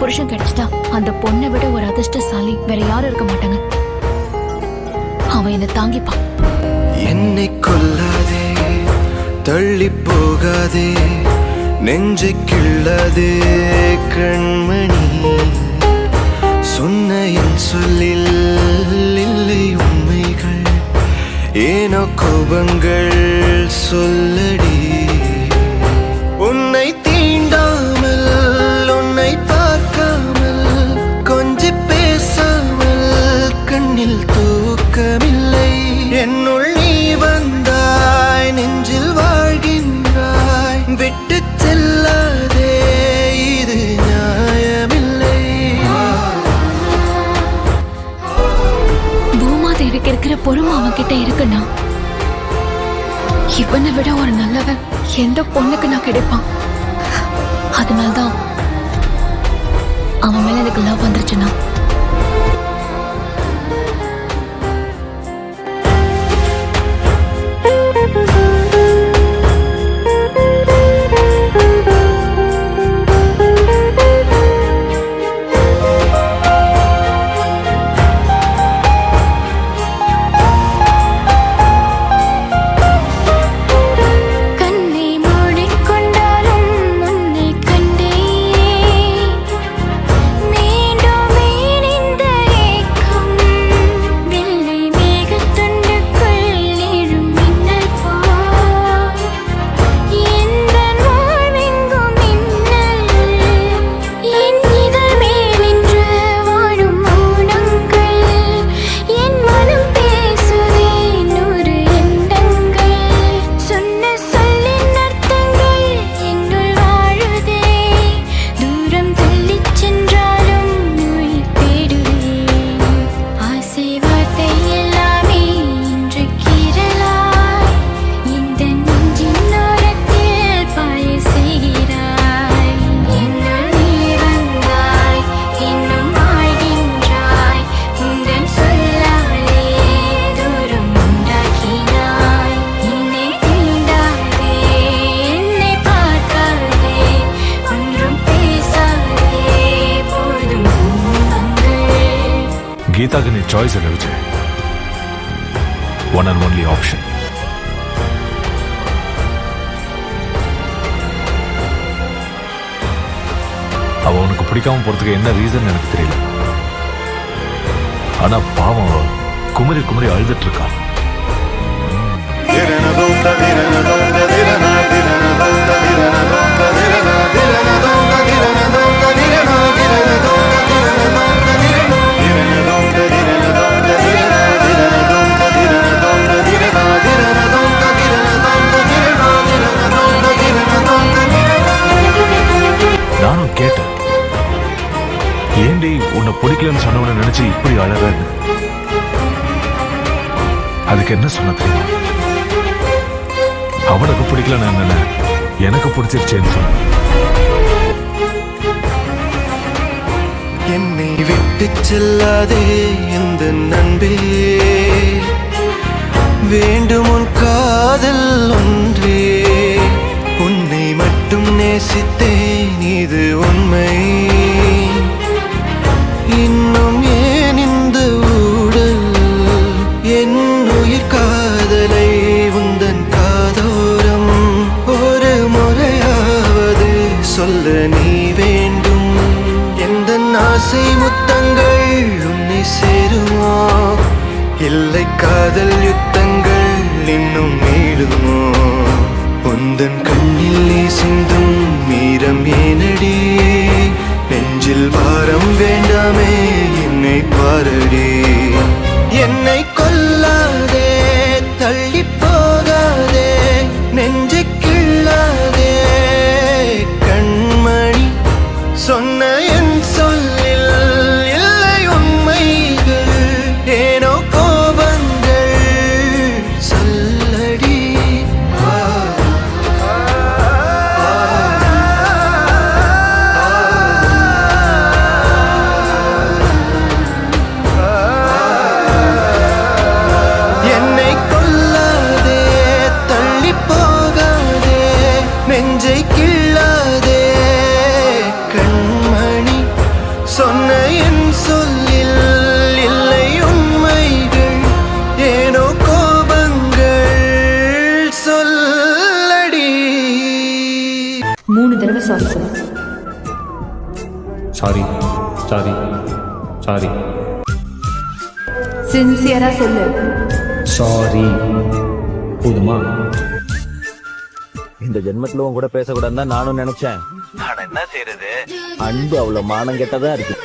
புருஷன் கிடைச்சிட்டா அந்த பொண்ணை விட ஒரு அதிர்ஷ்டசாலி வேற யாரும் இருக்க மாட்டாங்க. அவன் என்னை தாங்கிப்பான். என்னை கொல்லாதே, தள்ளி போகாதே, நெஞ்சை கிள்ளாதே கண்மணி. சொன்ன என் சொல்லில் இல்லை உண்மைகள், ஏனோ கோபங்கள் சொல்லடி. உன்னை தீண்டாமல், உன்னை பார்க்காமல், கொஞ்சி பேசாமல் கண்ணில் தூக்கமில்லை. என்னுள் நீ வந்தாய், நெஞ்சில் வாழ்கின்றாய், விட்டு செல்லாதே, இது நியாயமில்லை. பூமாதேவிக்கு இருக்கிற பொறுமை அவன்கிட்ட இருக்குன்னா இவனை விட ஒரு நல்லவன் எந்த பொண்ணுக்கு நான் கிடைப்பான். அதனால்தான் அவன் மேல எனக்கு லவ் வந்துருச்சுன்னா गीता की चॉइस है विजय, वन एंड ओनली ऑप्शन. அவ உனக்கு பிடிக்காம போறதுக்கு என்ன ரீசன் எனக்கு தெரியல. ஆனா பாவம் குமரி குமரி அழுதுட்டு இருக்கா. நானும் கேட்டேன், ஏண்டி உன்னை பிடிக்கலன்னு சொன்னவன நினைச்சு இப்படி அழறன்னு. அதுக்கு என்ன சொன்ன தெரியுமா? அவனுக்கு பிடிக்கலன்னு என்ன, எனக்கு பிடிச்சிருச்சேன்னு சொன்ன. என்னை விட்டு செல்லாதே இந்த நண்பே, வேண்டும் உன் காதல் ஒன்றே. உன்னை மட்டும் நேசித்தேன், இது உண்மை. இன்னும் ஏன் இந்த ஊடல், என் உயிர் காதலை உந்தன் காதோரம் ஒரு முறையாவது சொல்ல நீ வேண்டும். எந்த ஆசை முத்தங்கள் உன்னை சேருமோ, இல்லை காதல் யுத்தங்கள் இன்னும் நீடுமோ. உந்தன் கண்ணில் நீ சிந்தும் மீரம் ஏனடி, நெஞ்சில் பாரம் வேண்டாமே என்னை பாரடி. என்னை கொல்லாதே, தள்ளி போகாதே, நெஞ்சை கிள்ளாதே கண்மணி. சொன்ன என் சொல்லில் இல்லை உண்மைகள், ஏனோ கோபங்கள் சொல்லடி. சாரி சாரி சாரி சின்சியரா சொல்லு. சாரி. போதுமா? இந்த ஜென்மத்துல உன் கூட பேசக்கூடாதுன்னு தான் நானும் நினைச்சேன். ஆனா என்ன செய்யறது, அன்பு அவ்வளவு மானம் கெட்டதா இருக்கு.